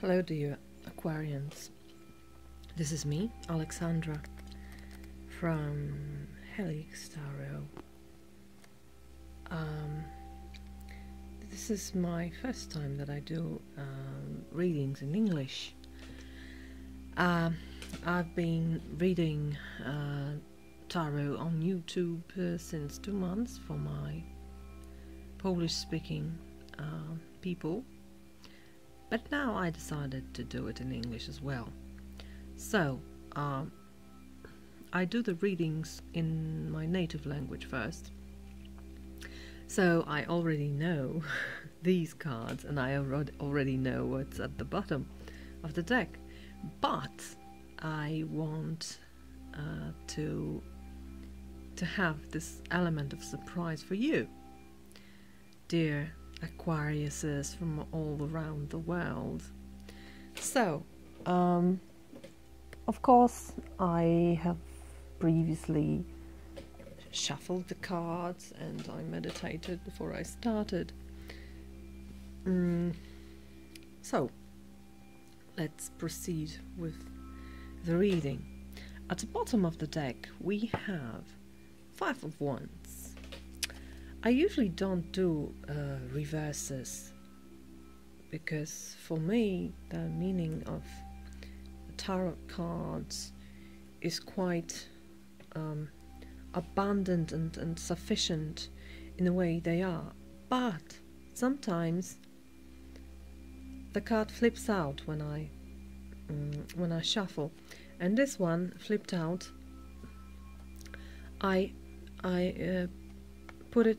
Hello dear Aquarians, this is me, Alexandra, from Helix Tarot. This is my first time that I do readings in English. I've been reading tarot on YouTube since 2 months for my Polish-speaking people. But now I decided to do it in English as well. So, I do the readings in my native language first. So I already know these cards and I already know what's at the bottom of the deck. But I want to have this element of surprise for you, dear Aquariuses from all around the world. So, of course, I have previously shuffled the cards and I meditated before I started. So, let's proceed with the reading. At the bottom of the deck, we have 5 of Wands. I usually don't do reverses because for me the meaning of the tarot cards is quite abundant and sufficient in the way they are, but sometimes the card flips out when I shuffle, and this one flipped out. I put it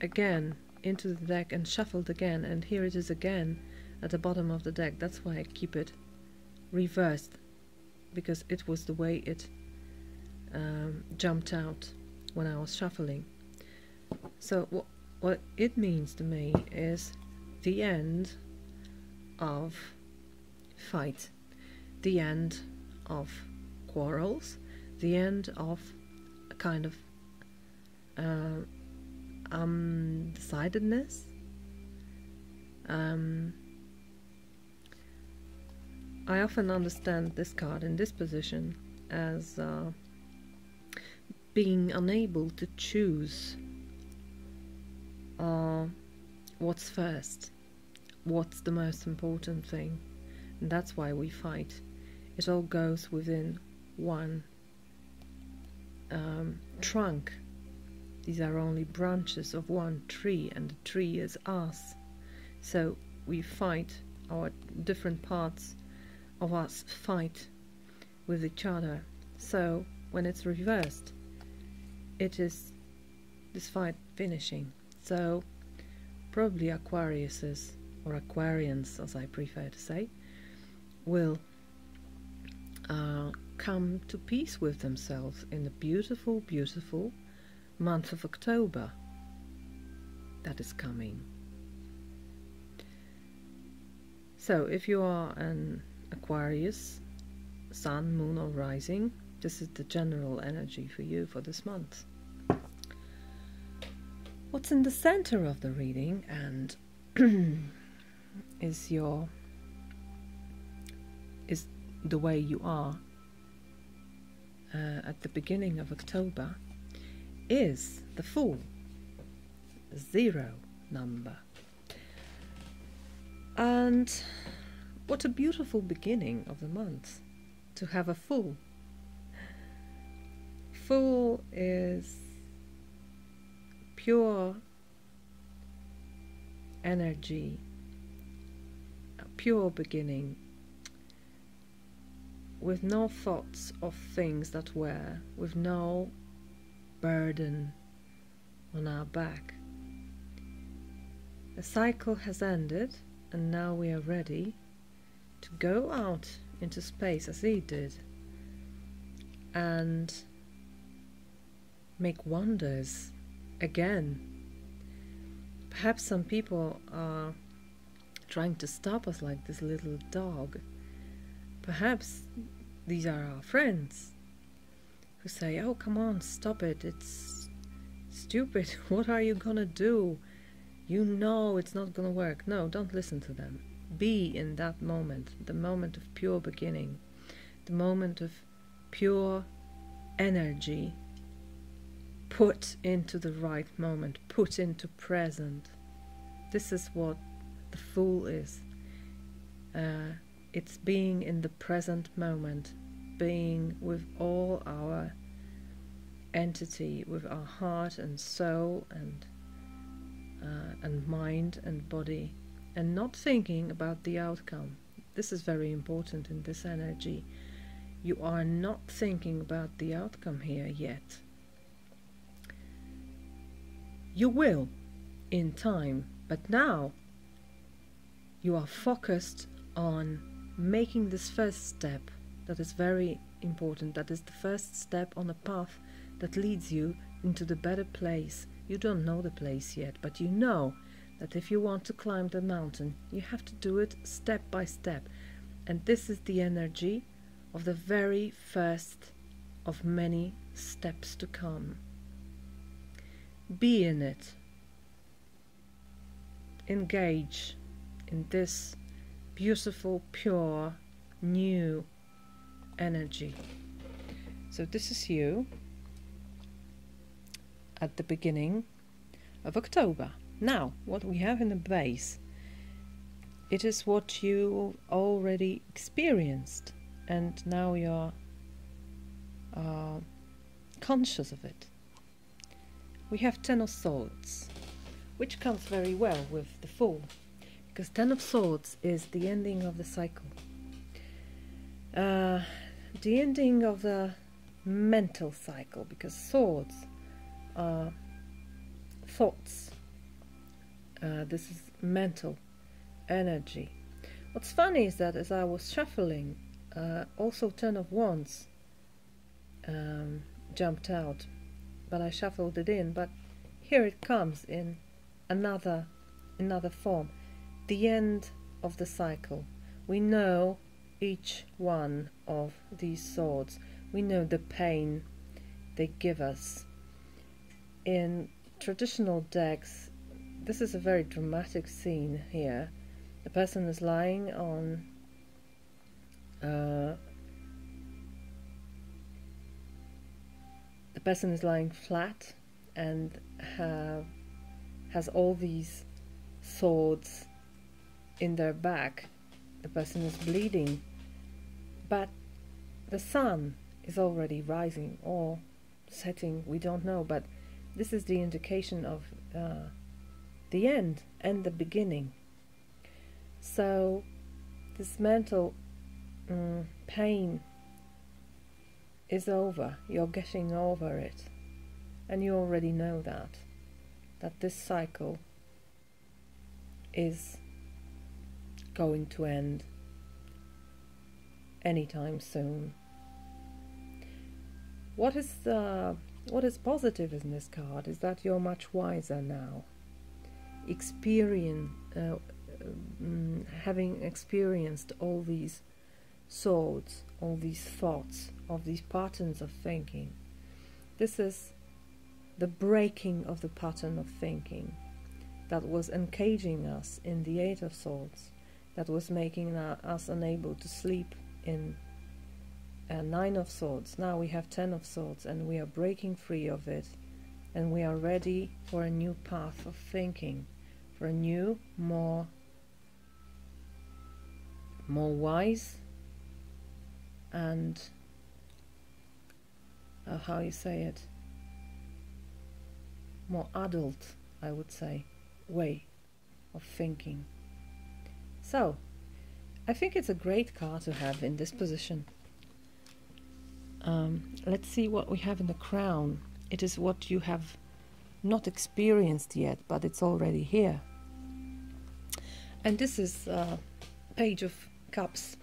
again into the deck and shuffled again, and here it is again at the bottom of the deck. That's why I keep it reversed, because it was the way it jumped out when I was shuffling. So what it means to me is the end of fight, the end of quarrels, the end of a kind of decidedness. I often understand this card in this position as being unable to choose what's first, what's the most important thing, and that's why we fight. It all goes within one trunk. These are only branches of one tree, and the tree is us. So we fight, our different parts of us fight with each other. So when it's reversed, it is this fight finishing. So probably Aquariuses, or Aquarians as I prefer to say, will come to peace with themselves in the beautiful, beautiful month of October that is coming. So if you are an Aquarius, sun, moon or rising, this is the general energy for you for this month. What's in the center of the reading and is the way you are at the beginning of October is the Fool, 0 number. And what a beautiful beginning of the month to have a Fool. Fool is pure energy, a pure beginning, with no thoughts of things that were, with no burden on our back. The cycle has ended, and now we are ready to go out into space as he did and make wonders again. Perhaps some people are trying to stop us like this little dog. Perhaps these are our friends who say, oh, come on, stop it, it's stupid, what are you gonna do? You know it's not gonna work. No, don't listen to them. be in that moment, the moment of pure beginning, the moment of pure energy put into the right moment, put into present. This is what the Fool is. It's being in the present moment, being with all our entity, with our heart and soul and mind and body, and not thinking about the outcome. This is very important in this energy. You are not thinking about the outcome here yet. You will in time, but now you are focused on making this first step. That is very important. That is the first step on a path that leads you into the better place. You don't know the place yet, but you know that if you want to climb the mountain, you have to do it step by step. And this is the energy of the very first of many steps to come. Be in it. Engage in this beautiful, pure, new energy. So this is you at the beginning of October. Now, what we have in the base, it is what you already experienced, and now you're conscious of it. We have 10 of Swords, which comes very well with the Fool, because 10 of Swords is the ending of the cycle, the ending of the mental cycle, because swords are thoughts. This is mental energy. What's funny is that as I was shuffling, also 10 of Wands jumped out, but I shuffled it in. But here it comes in another form. The end of the cycle. We know each one of these swords. We know the pain they give us. In traditional decks, this is a very dramatic scene here. The person is lying on the person is lying flat and has all these swords in their back. The person is bleeding, but the sun is already rising or setting, we don't know, but this is the indication of the end and the beginning. So this mental pain is over. You're getting over it, and you already know that this cycle is going to end anytime soon. What is positive in this card is that you're much wiser now. Having experienced all these swords, all these thoughts, all these patterns of thinking. This is the breaking of the pattern of thinking that was encaging us in the 8 of Swords, that was making us unable to sleep in 9 of Swords. Now we have 10 of Swords, and we are breaking free of it, and we are ready for a new path of thinking, for a new, more wise and how you say it, more adult, I would say, way of thinking. So I think it's a great card to have in this position. Let's see what we have in the Crown. It is what you have not experienced yet, but it's already here. And this is Page of Cups.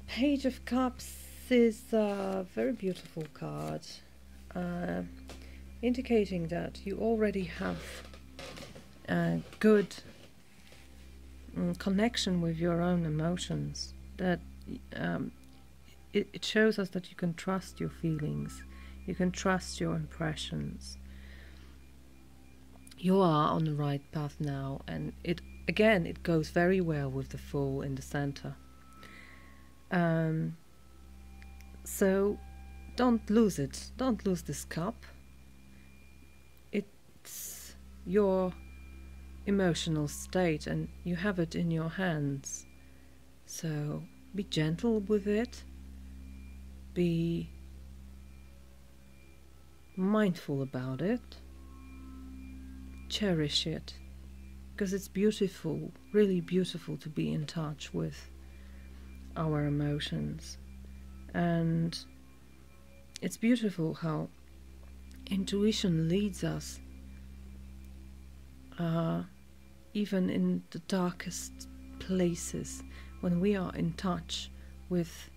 Page of Cups is a very beautiful card, indicating that you already have a good connection with your own emotions, that it shows us that you can trust your feelings, you can trust your impressions, you are on the right path now, and it goes very well with the Fool in the center. So don't lose it. Don't lose this cup. It's your emotional state and you have it in your hands. So be gentle with it. Be mindful about it. Cherish it, because it's beautiful, really beautiful to be in touch with our emotions. And it's beautiful how intuition leads us even in the darkest places, when we are in touch with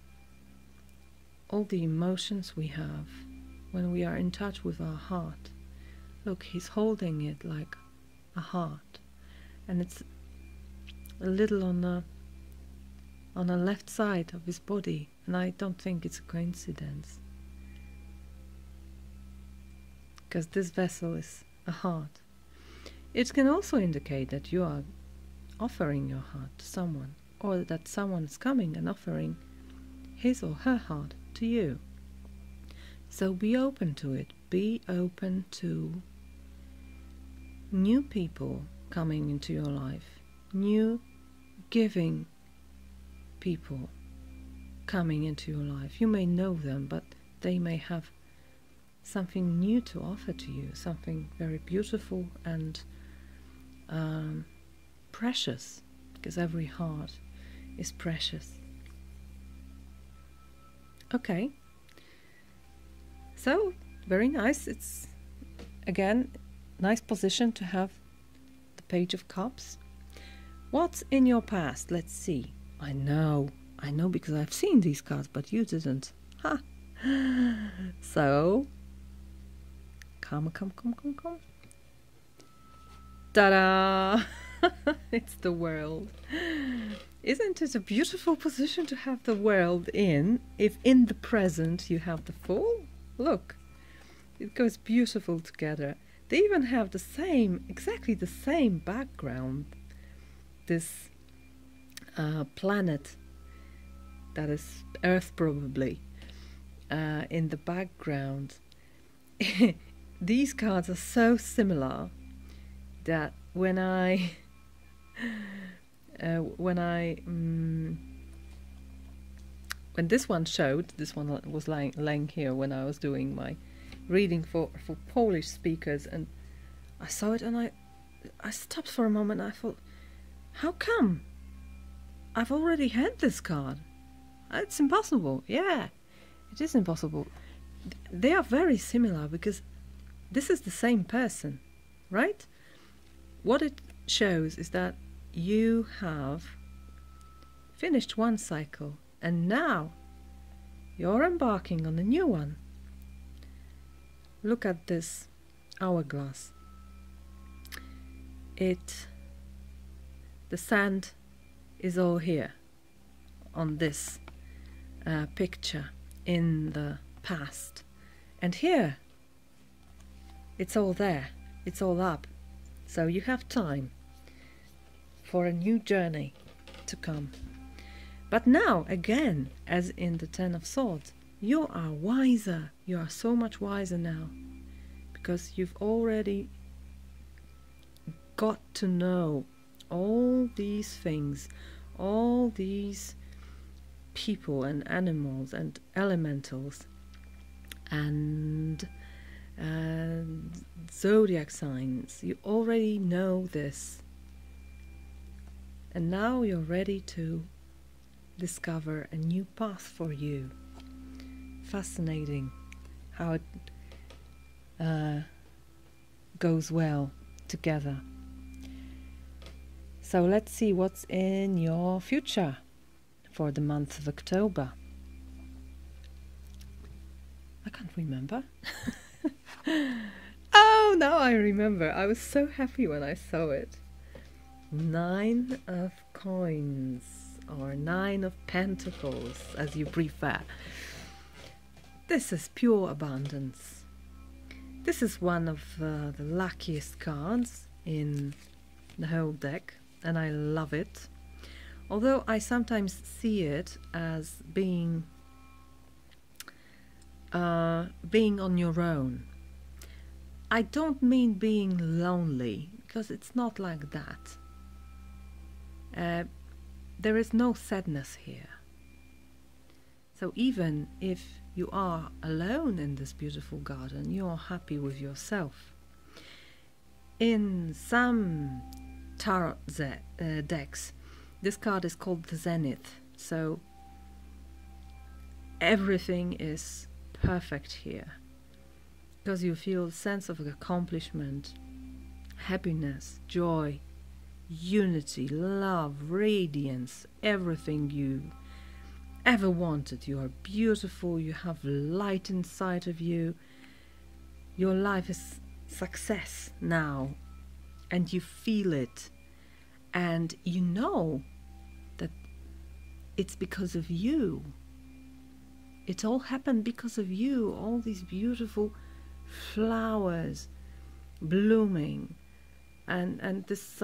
all the emotions we have, when we are in touch with our heart. Look, he's holding it like a heart, and it's a little on the left side of his body, and I don't think it's a coincidence, because this vessel is a heart. It can also indicate that you are offering your heart to someone, or that someone is coming and offering his or her heart to you. So be open to it. Be open to new people coming into your life, new giving people coming into your life. You may know them, but they may have something new to offer to you, something very beautiful and precious, because every heart is precious. Okay, so very nice. It's again nice position to have the Page of Cups. What's in your past? Let's see. I know because I've seen these cards, but you didn't. Ha! So, come. Ta-da! It's the World. Isn't it a beautiful position to have the World in, if in the present you have the Fool? Look, it goes beautiful together. They even have the same, exactly the same background. This planet, that is Earth probably, in the background. These cards are so similar that when this one showed, this one was lying here when I was doing my reading for Polish speakers, and I saw it and I stopped for a moment and I thought, how come? I've already had this card. It's impossible. Yeah, it is impossible. They are very similar because this is the same person, right? What it shows is that you have finished one cycle and now you're embarking on a new one. Look at this hourglass. The sand is all here on this picture in the past, and here it's all there, it's all up. So you have time for a new journey to come. But now, again, as in the Ten of Swords, you are wiser. You are so much wiser now, because you've already got to know all these things, all these people and animals and elementals and zodiac signs. You already know this, and now you're ready to discover a new path for you. Fascinating how it goes well together. So let's see what's in your future for the month of October. I can't remember. Oh, now I remember. I was so happy when I saw it. 9 of Coins, or 9 of Pentacles, as you prefer. This is pure abundance. This is one of the luckiest cards in the whole deck, and I love it. Although I sometimes see it as being on your own. I don't mean being lonely, because it's not like that. There is no sadness here. So even if you are alone in this beautiful garden, you are happy with yourself. In some tarot decks, this card is called the Zenith, so everything is perfect here, because you feel a sense of accomplishment, happiness, joy, unity, love, radiance, everything you ever wanted. You are beautiful, you have light inside of you, your life is success now, and you feel it, and you know that it's because of you. It all happened because of you. All these beautiful flowers blooming, and this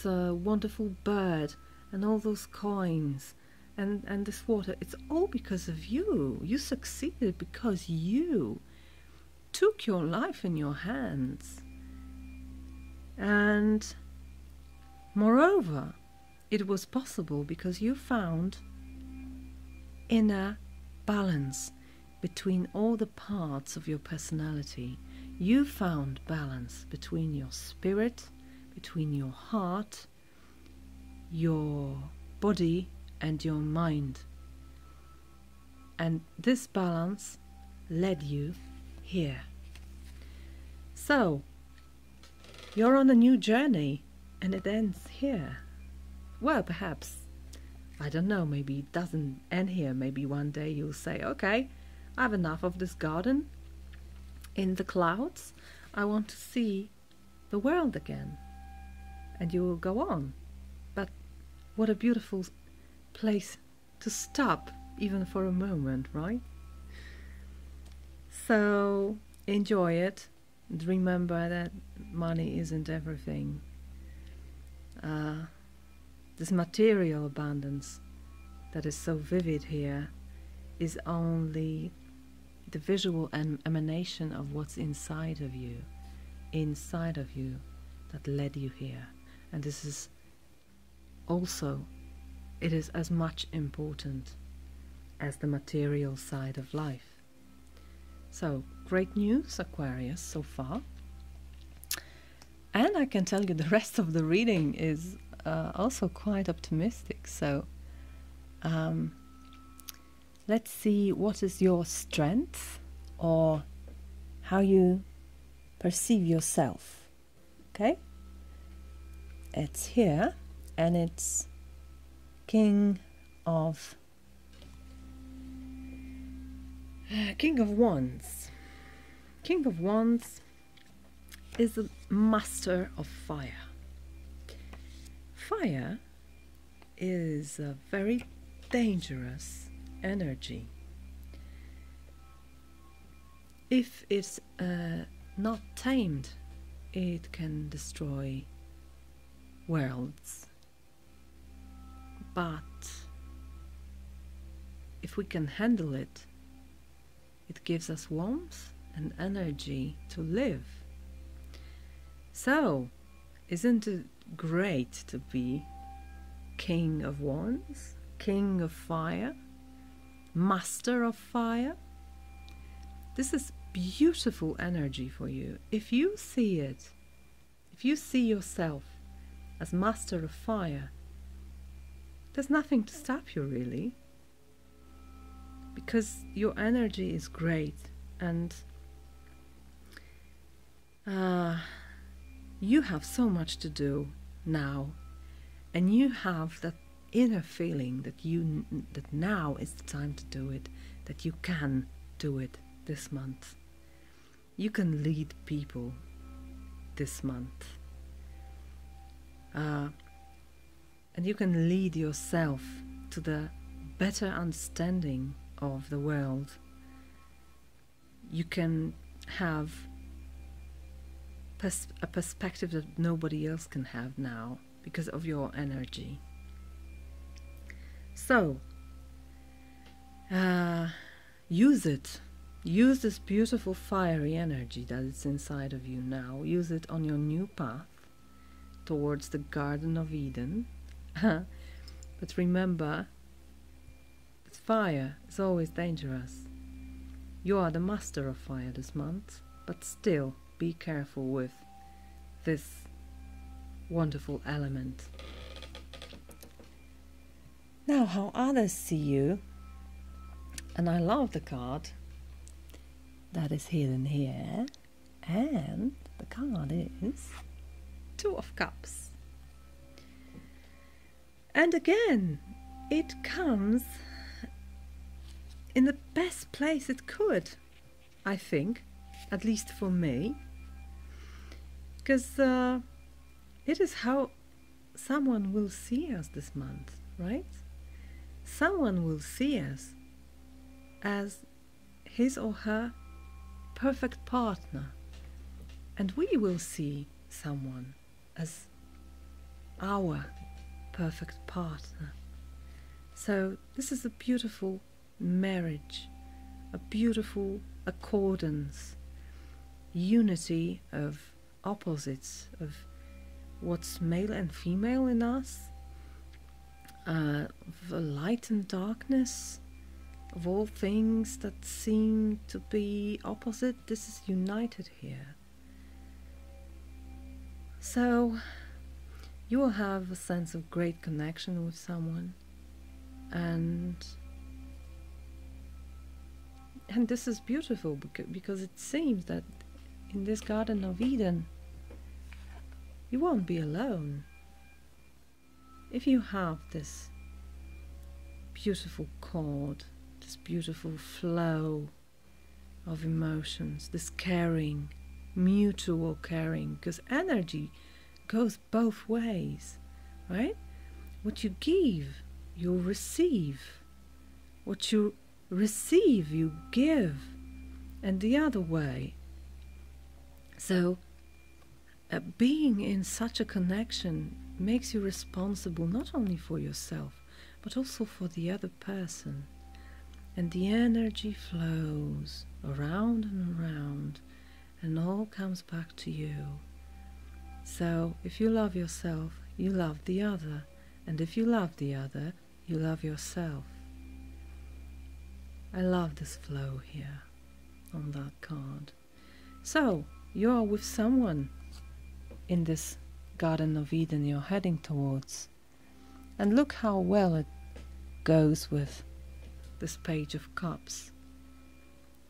wonderful bird, and all those coins, and this water. It's all because of you. You succeeded because you took your life in your hands. And moreover, it was possible because you found inner balance between all the parts of your personality. You found balance between your spirit, between your heart, your body and your mind. And this balance led you here. So, you're on a new journey, and it ends here. Well, perhaps, I don't know, maybe it doesn't end here. Maybe one day you'll say, okay, I have enough of this garden in the clouds. I want to see the world again. And you will go on. But what a beautiful place to stop, even for a moment, right? So enjoy it, and remember that money isn't everything. This material abundance that is so vivid here is only the visual emanation of what's inside of you that led you here. And this is also, it is as much important as the material side of life. So, great news, Aquarius, so far. And I can tell you the rest of the reading is also quite optimistic. So, let's see what is your strength, or how you perceive yourself. Okay? It's here, and it's King of Wands. King of Wands is the master of fire. Fire is a very dangerous energy. If it's not tamed, it can destroy worlds. But if we can handle it, it gives us warmth and energy to live. So, isn't it great to be King of Wands, King of Fire, Master of Fire? This is beautiful energy for you. If you see it, if you see yourself as Master of Fire, there's nothing to stop you, really, because your energy is great, and you have so much to do now, and you have that inner feeling that now is the time to do it, that you can do it this month. You can lead people this month, and you can lead yourself to the better understanding of the world. you can have a perspective that nobody else can have now because of your energy. So use it. Use this beautiful fiery energy that is inside of you now. Use it on your new path towards the Garden of Eden. But remember that fire is always dangerous. You are the master of fire this month, but still be careful with this wonderful element. Now, how others see you, and I love the card that is hidden here, and the card is Two of Cups. And again, it comes in the best place it could, I think, at least for me, because it is how someone will see us this month, right? Someone will see us as his or her perfect partner, and we will see someone as our perfect partner. So this is a beautiful marriage, a beautiful accordance, unity of opposites, of what's male and female in us, of light and darkness, of all things that seem to be opposite. This is united here. So you will have a sense of great connection with someone, and this is beautiful because it seems that in this Garden of Eden you won't be alone. If you have this beautiful chord, this beautiful flow of emotions, this caring, mutual caring, because energy goes both ways, right? What you give, you'll receive. What you receive, you give, and the other way. So being in such a connection makes you responsible not only for yourself, but also for the other person. And the energy flows around and around, and all comes back to you. So if you love yourself, you love the other, and if you love the other, you love yourself. I love this flow here on that card. So you are with someone in this Garden of Eden you're heading towards, and look how well it goes with this Page of Cups.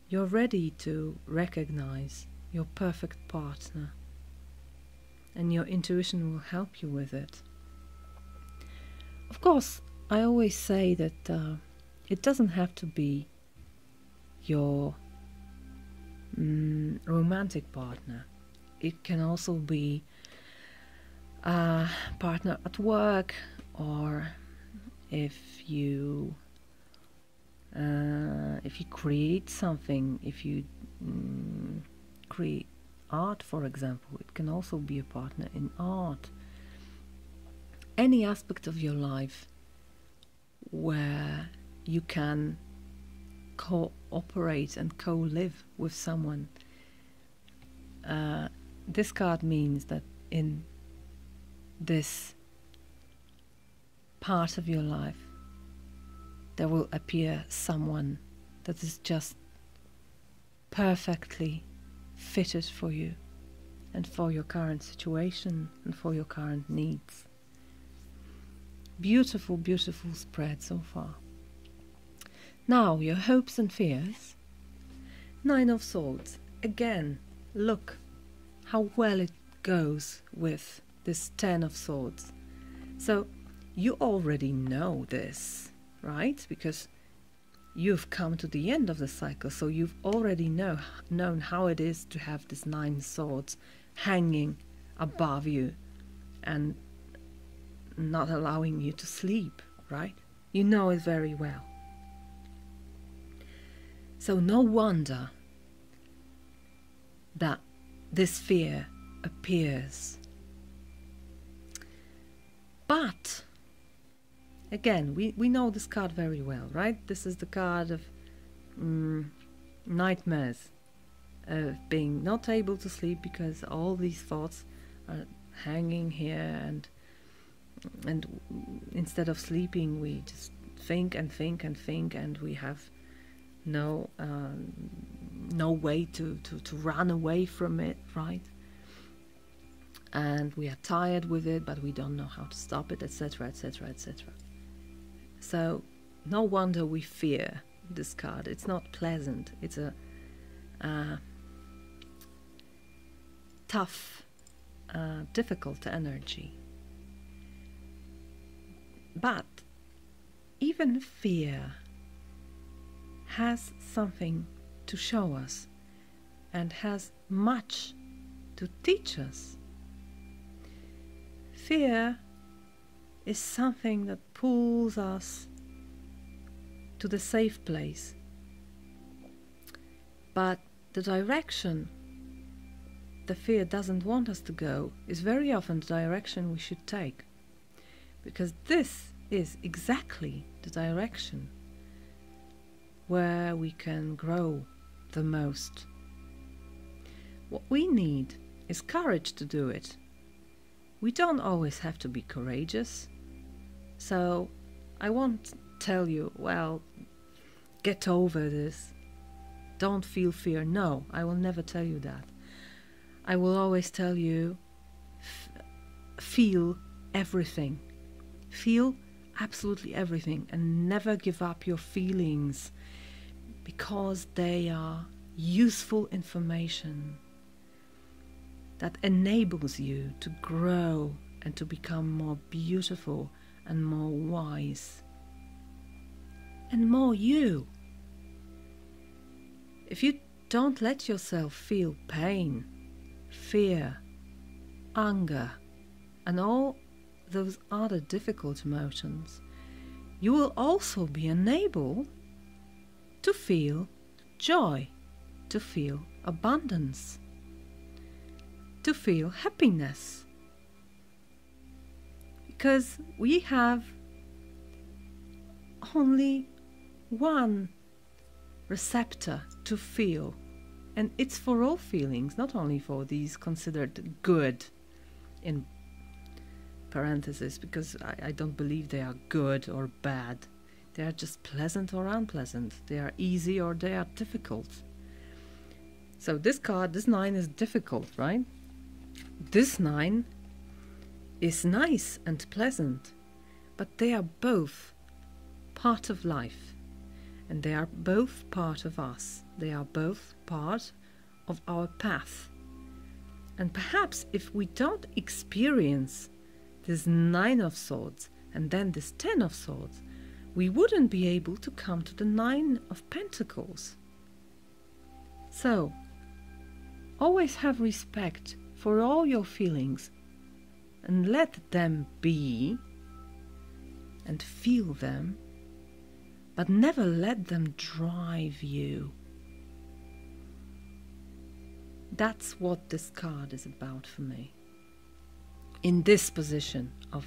You're ready to recognize your perfect partner, and your intuition will help you with it. Of course, I always say that it doesn't have to be your romantic partner. It can also be a partner at work, or if you create something, if you create art, for example, it can also be a partner in art. Any aspect of your life where you can cooperate and co-live with someone. This card means that in this part of your life there will appear someone that is just perfectly fitted for you and for your current situation and for your current needs. Beautiful, beautiful spread so far. Now, your hopes and fears. 9 of Swords. Again, look how well it goes with this 10 of Swords. So, you already know this, right? Because you've come to the end of the cycle, so you've already known how it is to have this 9 swords hanging above you and not allowing you to sleep, right? You know it very well. So no wonder that this fear appears. But again, we know this card very well, right? This is the card of nightmares, of being not able to sleep because all these thoughts are hanging here, and instead of sleeping we just think and think and think, and we have no way to run away from it, right? And we are tired with it, but we don't know how to stop it, etc., etc., etc. So no wonder we fear this card. It's not pleasant. It's a tough, difficult energy. But even fear has something to show us and has much to teach us. Fear is something that pulls us to the safe place, but the direction the fear doesn't want us to go is very often the direction we should take, because this is exactly the direction where we can grow the most. What we need is courage to do it. We don't always have to be courageous, so I won't tell you, well, get over this, don't feel fear. No, I will never tell you that. I will always tell you, feel everything. Feel absolutely everything, and never give up your feelings, because they are useful information that enables you to grow and to become more beautiful and more wise and more you. If you don't let yourself feel pain, fear, anger, and all those other difficult emotions, you will also be unable to feel joy, to feel abundance, to feel happiness. Because we have only one receptor to feel, and it's for all feelings, not only for these considered good, in parentheses, because I don't believe they are good or bad. They are just pleasant or unpleasant. They are easy or they are difficult. So this card, this 9 is difficult, right? This 9 is nice and pleasant, but they are both part of life, and they are both part of us. They are both part of our path. And perhaps if we don't experience this 9 of Swords and then this 10 of Swords, we wouldn't be able to come to the 9 of Pentacles. So, always have respect for all your feelings and let them be and feel them, but never let them drive you. That's what this card is about for me. In this position of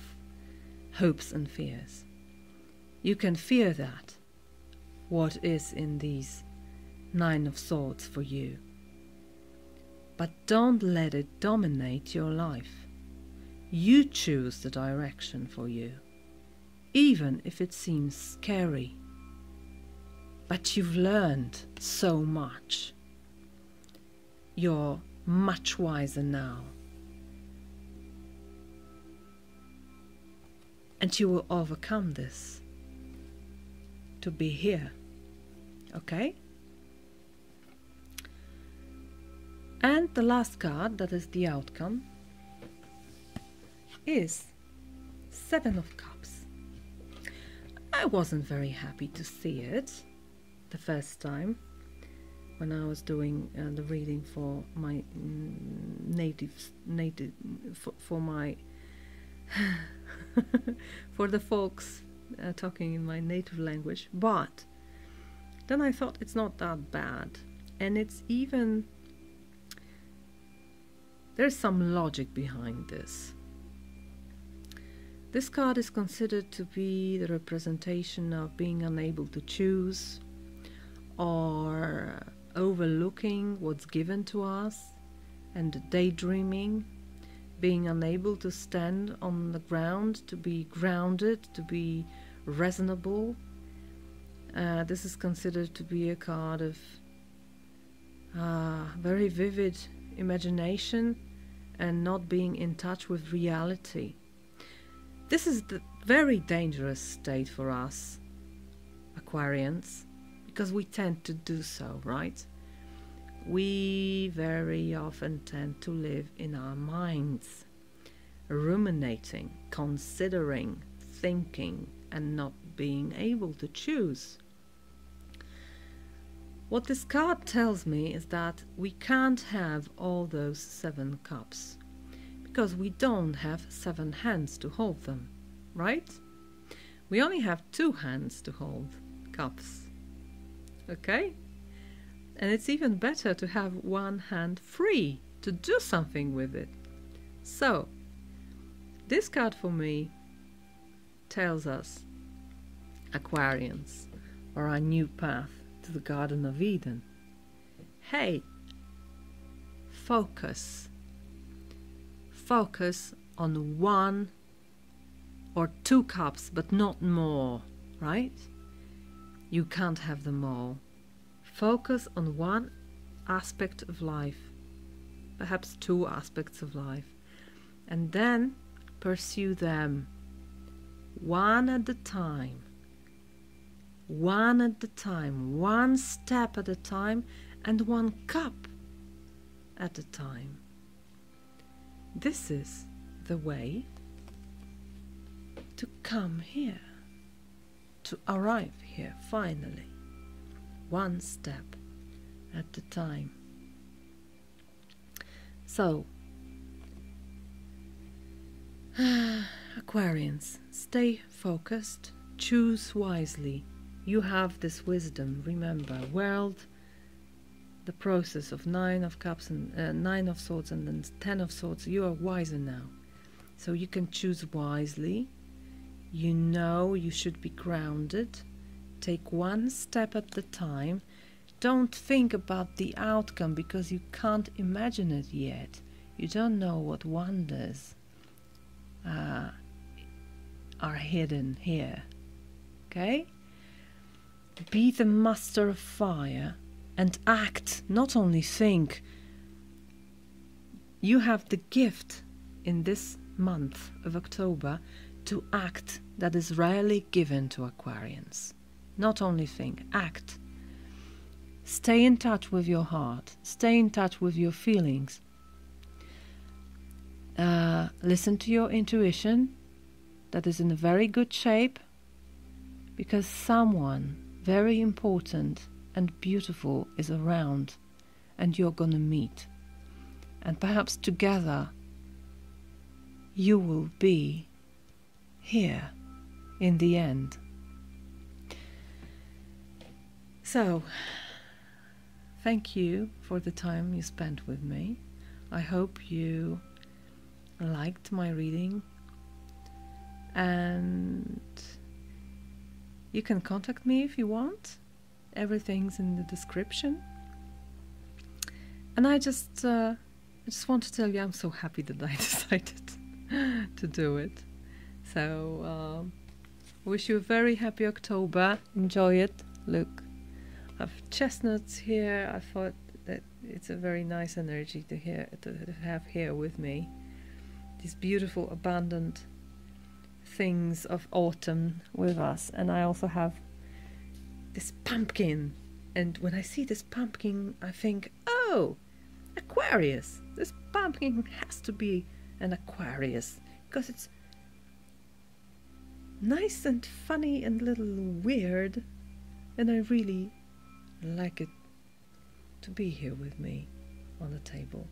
hopes and fears, you can fear that, what is in these 9 of Swords for you. But don't let it dominate your life. You choose the direction for you, even if it seems scary. But you've learned so much. You're much wiser now. And you will overcome this to be here. Okay? And the last card, that is the outcome, is 7 of Cups. I wasn't very happy to see it the first time when I was doing the reading for my for my for the folks talking in my native language. But then I thought it's not that bad, and it's even There's some logic behind this. This card is considered to be the representation of being unable to choose, or overlooking what's given to us, and daydreaming, being unable to stand on the ground, to be grounded, to be reasonable. This is considered to be a card of very vivid imagination and not being in touch with reality. This is the very dangerous state for us, Aquarians, because we tend to do so, right? We very often tend to live in our minds, ruminating, considering, thinking, and not being able to choose. What this card tells me is that we can't have all those 7 cups, because we don't have 7 hands to hold them, right? We only have 2 hands to hold cups, okay? And it's even better to have 1 hand free to do something with it. So, this card for me tells us, Aquarians, or our new path to the Garden of Eden. Hey, focus. Focus on 1 or 2 cups, but not more, right? You can't have them all. Focus on 1 aspect of life, perhaps 2 aspects of life, and then pursue them 1 at a time. 1 at a time, 1 step at a time, and 1 cup at a time. This is the way to come here, to arrive here finally, 1 step at a time. So, Aquarians, stay focused, choose wisely. You have this wisdom, remember, world, the process of 9 of cups and 9 of swords and then 10 of swords. You are wiser now, so you can choose wisely. You know you should be grounded. Take 1 step at a time. Don't think about the outcome, because you can't imagine it yet. You don't know what wonders are hidden here. Okay? Be the master of fire and act, not only think. You have the gift in this month of October to act that is rarely given to Aquarians. Not only think, act. Stay in touch with your heart. Stay in touch with your feelings. Listen to your intuition. That is in a very good shape, because someone very important and beautiful is around, and you're gonna meet. And perhaps together you will be here in the end. So, thank you for the time you spent with me. I hope you liked my reading, and you can contact me if you want. Everything's in the description. And I just want to tell you I'm so happy that I decided to do it. So, wish you a very happy October. Enjoy it. Look, I have chestnuts here. I thought that it's a very nice energy to have here with me. These beautiful, abundant things of autumn with us. And I also have this pumpkin. And when I see this pumpkin, I think, oh, Aquarius. This pumpkin has to be an Aquarius, because it's nice and funny and a little weird, and I really like it to be here with me on the table.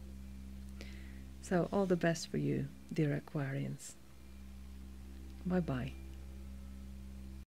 So all the best for you, dear Aquarians. Bye bye.